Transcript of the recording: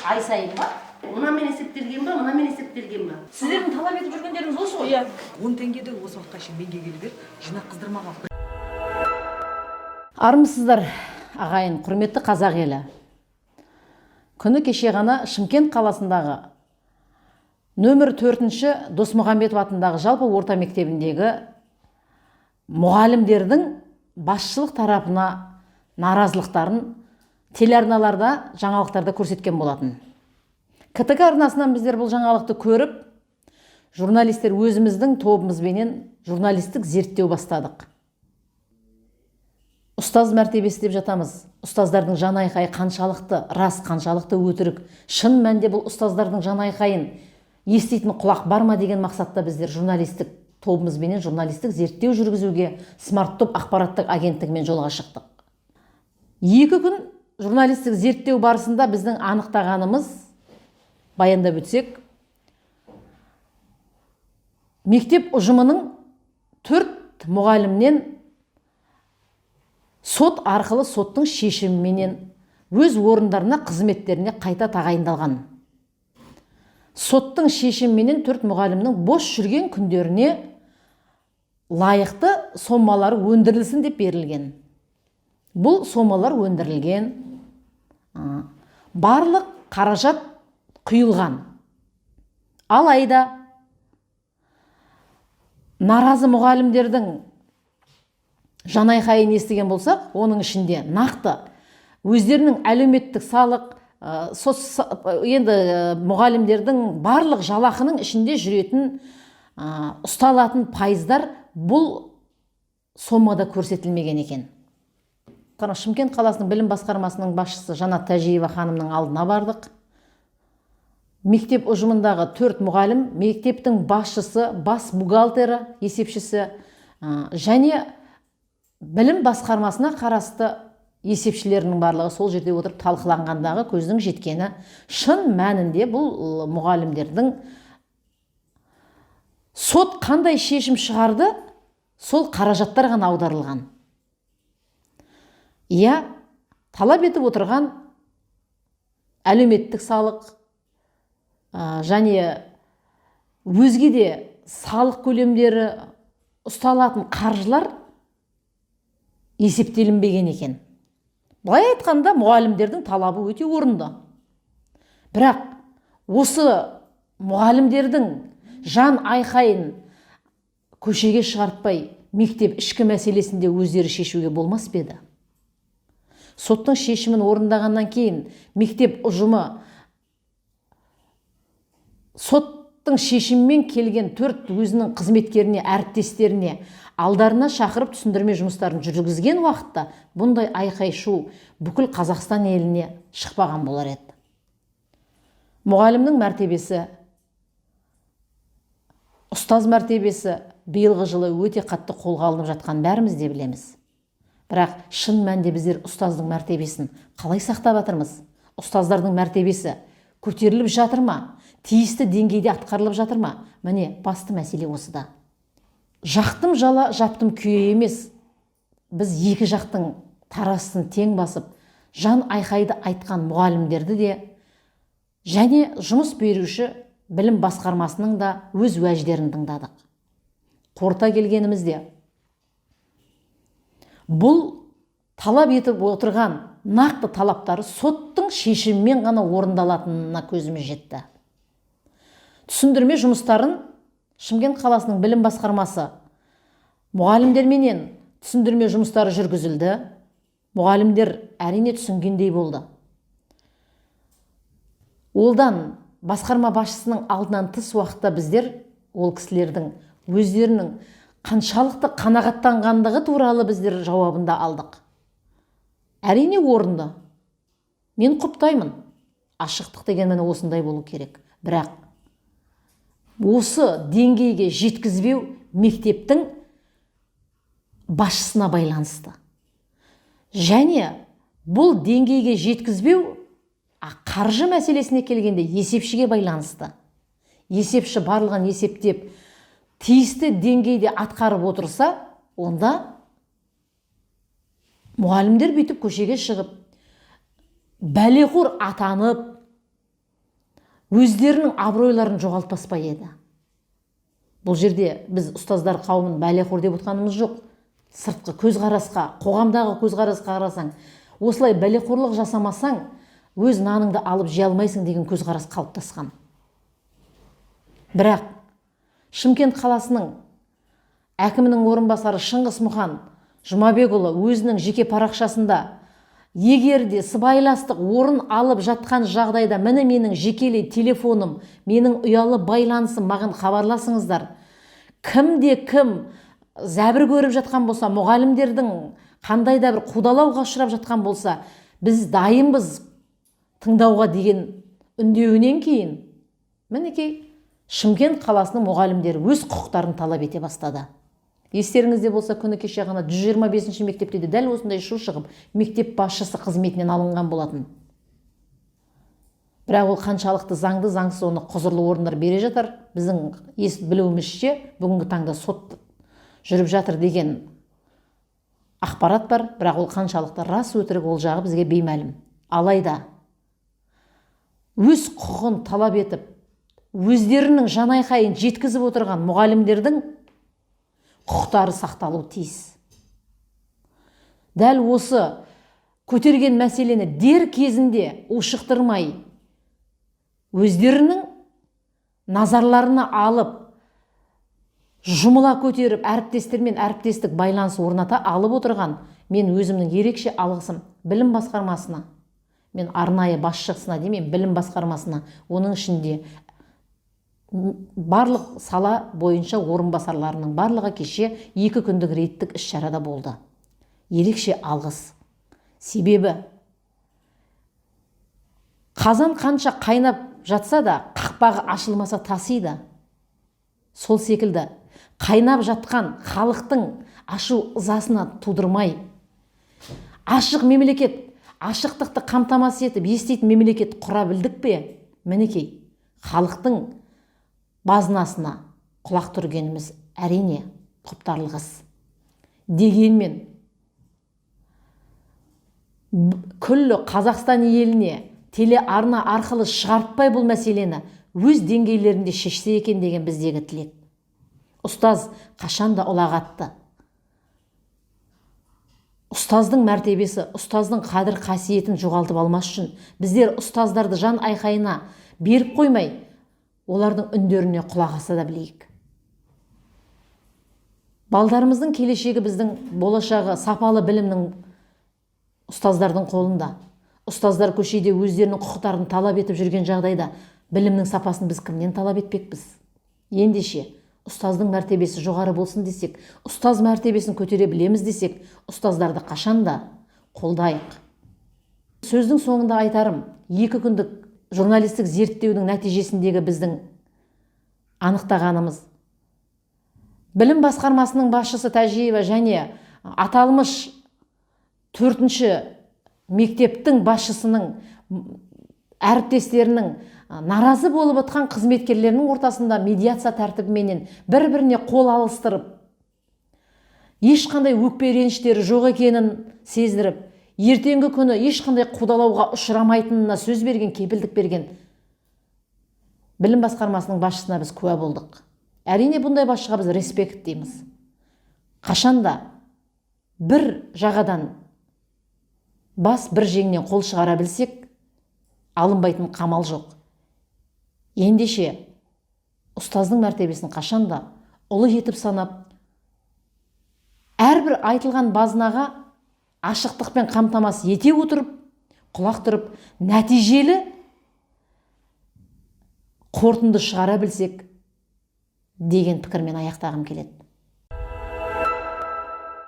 ай сайын ба? Мынамен есептелген ба, мынамен есептелген ба? Сіздердің талап етіп жүргендеріңіз осы ғой? 10 теңгеде осы уақытқа шейін менге келіп бер, жинақ қыздырмаған. Армысыздар, ағайын, құрметті қазақ елі. Күні кеше ғана Шымкент қаласындағы нөмір 4-ші Досмұхамбетов атындағы жалпы орта мектебіндегі мұғалімдердің басшылық тарапына наразылықтарын телеарналарда, жаңалықтарда көрсеткен болатын. КТК арнасынан біздер бұл жаңалықты көріп, журналистер өзіміздің тобымызбенен журналистік зерттеу бастадық. Ұстаз мәртебесі деп жатамыз. Ұстаздардың жан айқайы қаншалықты рас, қаншалықты өтірік. Шын мәнде бұл ұстаздардың жан айқайын еститін құлақ бар ма деген мақсатта біздер журналистік тобымызбенен журналистік зерттеу жүргізуге смарт-топ ақпараттық агенттігімен жолға шықтық. 2 күн журналистік зерттеу барысында біздің анықтағанымыз, баяндап өтсек, мектеп ұжымының 4 мұғалімнен сот арқылы соттың шешіміменен өз орындарына қызметтеріне қайта тағайындалған. Соттың шешіміменен 4 мұғалімнің бос жүрген күндеріне лайықты сомалары өндірілсін деп берілген. Бұл сомалар өндірілген, барлық қаражат құйылған. Алайда наразы мұғалімдердің жан айқайын естіген болсақ, оның ішінде нақты өздерінің әлеуметтік салық, енді мұғалімдердің барлық жалақының ішінде жүретін ұсталатын пайыздар бұл сомада көрсетілмеген екен. Шымкент қаласының білім басқармасының басшысы Жанат Тәжиева ханымның алдына бардық. Мектеп ұжымындағы 4 мұғалім, мектептің басшысы, бас бухгалтері, есепшісі және білім басқармасына қарасты есепшілерінің барлығы сол жерде отырып талқыланғандағы көздің жеткені, шын мәнінде бұл мұғалімдердің сот қандай шешім шығарды, сол қаражаттар ғана аударылған. Иә, талап етіп отырған әлеуметтік салық және өзге де салық көлемдері, ұсталатын қаржылар есептелінбеген екен. Былай айтқанда мұғалімдердің талабы өте орынды. Бірақ осы мұғалімдердің жан айқайын көшеге шығартпай, мектеп ішкі мәселесінде өздері шешуге болмас пе еді? Соттың шешімін орындағаннан кейін мектеп ұжымы соттың шешімімен келген 4 өзінің қызметкеріне, әріптестеріне алдарына шақырып түсіндірме жұмыстарын жүргізген уақытта бұндай айқай-шу бүкіл Қазақстан еліне шықпаған болар еді. Мұғалімнің мәртебесі, ұстаз мәртебесі биылғы жылы өте қатты қолға алынып жатқан бәріміз де білеміз. Бірақ шын мәнде біздер ұстаздың мәртебесін қалай сақтап жатырмыз? Ұстаздардың мәртебесі көтеріліп жатыр ма? Тиісті деңгейде атқарылып жатыр ма? Міне, басты мәселе осыда. Жақтым жала, жаптым күйе емес. Біз екі жақтың тарасын тең басып, жан айқайды айтқан мұғалімдерді де және жұмыс беруші білім басқармасының да өз уәждерін тыңдадық. Қорыта келгенімізде, бұл талап етіп отырған нақты талаптары соттың шешімімен ғана орындалатынына көзіміз жетті. Түсіндірме жұмыстарын Шымкент қаласының білім басқармасы мұғалімдерменен түсіндірме жұмыстары жүргізілді. Мұғалімдер әрине түсінгендей болды. Олдан басқарма басшысының алдынан тыс уақытта біздер ол кісілердің өздерінің қаншалықты қанағаттанғандығы туралы біздер жауабында алдық. Әрине орынды. Мен құптаймын. Ашықтық деген міне осындай болу керек. Бірақ осы деңгейге жеткізбеу мектептің басшысына байланысты. Және бұл деңгейге жеткізбеу қаржы мәселесіне келгенде есепшіге байланысты. Есепші барлығын есептеп, тиісті деңгейде атқарып отырса, онда мұғалімдер бүйтіп көшеге шығып, бәлеқор атанып, өздерінің абыройларын жоғалтпас па еді? Бұл жерде біз ұстаздар қауымын бәлеқор деп отқанымыз жоқ. Сыртқы көзқарасқа, қоғамдағы көзқарасқа қарасаң, осылай бәлеқорлық жасамасаң, өз наныңды алып жей алмайсың деген көзқарас қалыптасқан. Бірақ Шымкент қаласының әкімінің орынбасары Шыңғыс Мұхан Жұмабекұлы өзінің жеке парақшасында егерде сыбайластық орын алып жатқан жағдайда міне менің жекелей телефоным, менің ұялы байланысым, маған хабарласыңыздар. Кім зәбір көріп жатқан болса, мұғалімдердің қандай да бір қудалауға ұшырап жатқан болса, біз дайынбыз тыңдауға деген үндеуінен кейін мінекей Шымкент қаласының мұғалімдері өз құқықтарын талап ете бастады. Естеріңізде болса, күні кеше ғана 125-ші мектепте де дәл осындай шу шығып, мектеп басшысы қызметінен алынған болатын. Бірақ ол қаншалықты заңды, заңсыз оны құзырлы орындар бере жатар. Біздің естіп білуімізше, бүгінгі таңда сот жүріп жатыр деген ақпарат бар, бірақ ол қаншалықты рас өтірік ол жағы бізге беймәлім. Алайда өз құқығын талап етіп, өздерінің жанайқайын жеткізіп отырған мұғалімдердің құқықтары сақталу тиіс. Дәл осы көтерген мәселені дер кезінде ушықтырмай, өздерінің назарларына алып, жұмыла көтеріп, әріптестермен әріптестік байланыс орната алып отырған мен өзімнің ерекше алғысым білім басқармасына, мен арнайы басшысына демеймін, білім басқармасына, оның ішінде барлық сала бойынша орынбасарларының барлығы кеше 2 күндік рейдтік іс-шарада болды. Ерекше алғыс. Себебі қазан қанша қайнап жатса да, қақпағы ашылмаса тасиды. Сол секілді қайнап жатқан халықтың ашу ызасына тудырмай, ашық мемлекет, ашықтықты қамтамасыз етіп еститін мемлекет құра білдік пе? Мінекей, халықтың базынасына құлақ түргеніміз әрине құптарлығыз. Дегенмен күллі Қазақстан еліне телеарна арқылы шығартпай бұл мәселені өз деңгейлерінде шешсе екен деген біздегі тілек. Ұстаз қашанда ұлағатты. Ұстаздың мәртебесі, ұстаздың қадір қасиетін жоғалтып алмас үшін біздер ұстаздарды жан айқайына беріп қоймай, олардың үндеріне құлақ аса да білейік. Балдарымыздың келешегі біздің болашағы сапалы білімнің ұстаздардың қолында. Ұстаздар көшеде өздерінің құқықтарын талап етіп жүрген жағдайда білімнің сапасын біз кімнен талап етпекпіз? Ендеше ұстаздың мәртебесі жоғары болсын десек, ұстаз мәртебесін көтере білеміз десек, ұстаздарды қашанда қолдайық. Сөздің соңында айтарым, 2 күндік журналистік зерттеудің нәтижесіндегі біздің анықтағанымыз. Білім басқармасының басшысы Тәжиева және аталмыш 4-ші мектептің басшысының әріптестерінің наразы болып отқан қызметкерлерінің ортасында медиация тәртібіменен бір-біріне қол алыстырып, ешқандай өкпе реніштері жоқ екенін сездіріп, ертеңгі күні ешқандай қудалауға ұшырамайтынына сөз берген, кепілдік берген білім басқармасының басшысына біз куә болдық. Әрине бұндай басшыға біз респект дейміз. Қашанда бір жағадан бас бір жеңнен қол шығара білсек, алынбайтын қамал жоқ. Ендеше ұстаздың мәртебесін қашанда ұлы етіп санап, әрбір айтылған базынаға ашықтықпен қамтамасыз ете отырып, құлақ тұрып, нәтижелі қорытынды шығара білсек деген пікірмен аяқтағым келеді.